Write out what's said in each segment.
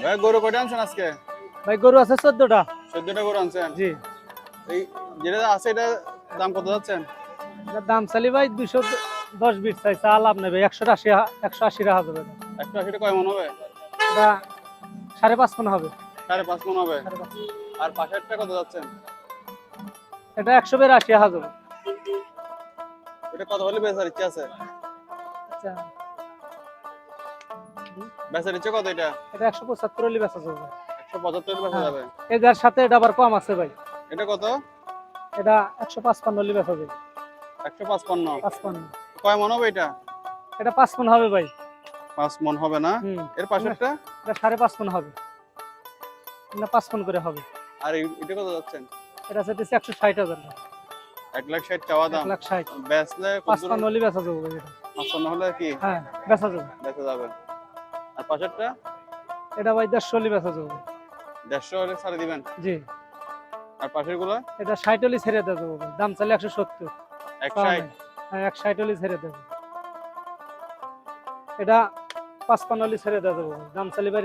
ভাই গরু কয়টা আনছেন আজকে? ভাই গরু আছে 14টা। 14টা গরু আনছেন? জি। এই যেটা আছে এটা দাম কত যাচ্ছেন? এটার দাম চালি ভাই 210-20 চাই, চা লাভ নেই ভাই। 180 টাকা হবে। 180টা কয় মন হবে? এটা 5.5 মণ হবে। 5.5 মন হবে। 5.5। আর পাশেরটা কত যাচ্ছেন? এটা 182 হবে। এটা কত হলে বেচার ইচ্ছা আছে? আচ্ছা, বেচার ইচ্ছা কত এটা? এটা 175 হলে বেচা যাবে। 175 বেচা হ্যাঁ, যাবে। এটার সাথে এটা আবার কম আছে ভাই। এটা কত? এটা 155 হলে বেচা যাবে। 155। 55। কয় মন হবে এটা? এটা 5 মণ হবে ভাই। 5 মন হবে না? হুম। এর পাশেরটা? এটা 5.5 মণ হবে। না 5 মণ করে হবে। আর এটা কত যাচ্ছেন? এটা চাইতেছি 160,000 টাকা। 1,60,000 চাওয়া দাম। 1,60,000। বেচলে কত? 55 হলে বেচা যাবে ভাই এটা। 55 হলে কি হ্যাঁ, বেচা যাবে। বেচা যাবে? আর পাশেরটা? এটা ভাই 150 হলে বেচা যাবে। 150 হলে ছাড়ে দিবেন। জি। আর পাশের গুলো? এটা 60 হলে ছেড়ে দেওয়া যাবে ভাই। দাম চাইলে 170। 160। হ্যাঁ, 160 হলে ছেড়ে দেবে। এটা 55 হলে ছেড়ে দেওয়া যাবে ভাই। দাম চাইলে ভাই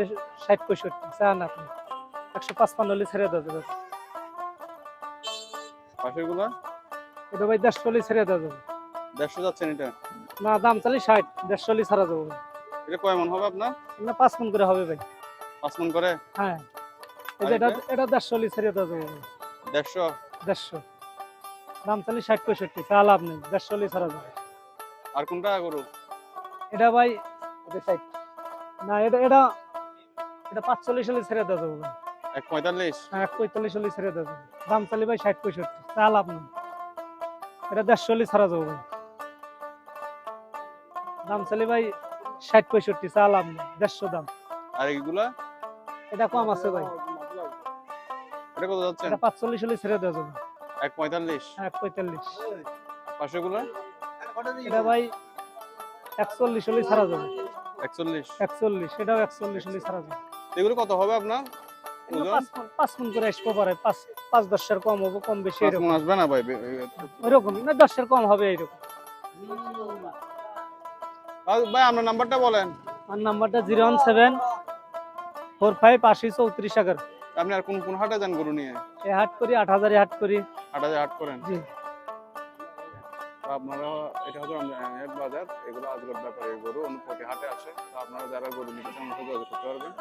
60-65 চান আপনি। 155 হলে ছেড়ে দেওয়া যাবে। পাশের গুলো? এটা ভাই 150 হলে ছেড়ে দেওয়া যাবে। 150 যাচ্ছেন এটা? না, দাম চাইলে 60, 150 হলে ছাড়া যাবে ভাই। এটা কয় মন হবে আপনার? না 5 মণ করে হবে ভাই। 5 মন করে? হ্যাঁ, এই আর যে এটা এটা? এটা 150 হলে ছেড়ে দেওয়া যাবে ভাই। 150। 150। দাম চাইলে 60-65 চা লাভ নেই। 150 হলে ছাড়া যাবে। আর কোনটা গরু? এটা ভাই এটা 60। না, এটা এটা এটা 45 হলে ছেড়ে দেওয়া যাবে ভাই। 145। হ্যাঁ, 145 হলে ছেড়ে দেওয়া যাবে। দাম চাইলে ভাই 60-65 চা লাভ নেই। এটা 150 হলে ছাড়া যাবে ভাই। দাম চাইলে ভাই 60-65 চা লাভ নেই। 150 দাম। আর এইগুলা? এটা কম আছে ভাই। এটা কত যাচ্ছেন? এটা 45 হলে ছেড়ে দেওয়া যাবে। 145। হ্যাঁ, 45। পাশের গুলা? এটা ভাই 41 হলে ছাড়া যাবে। 41। 41, এটাও 41 হলে ছাড়া যাবে। এগুলো কত হবে আপনার এগুলো ওজন? 5 মণ করে আসতে পারে। 5-10 কম হবে, কম বেশি 5 এরকম। মন আসবে না ভাই? ওইরকমই না, 10 কম হবে এইরকম। আর ভাই আপনার নাম্বারটা বলেন। আর নাম্বারটা 017458034 আপনি আর কোন কোন হাটে যান গরু নিয়ে? এ হাট করি, 8,000 হাট করি। হাটে হাট করেন? জি। তো আপনারা এটা হলো বাজার, এগুলো আজকের ব্যাপারে গরু অন্য প্রতি হাটে আসে। তো আপনারা যারা গরু নিতে চান যোগাযোগ করতে পারবেন।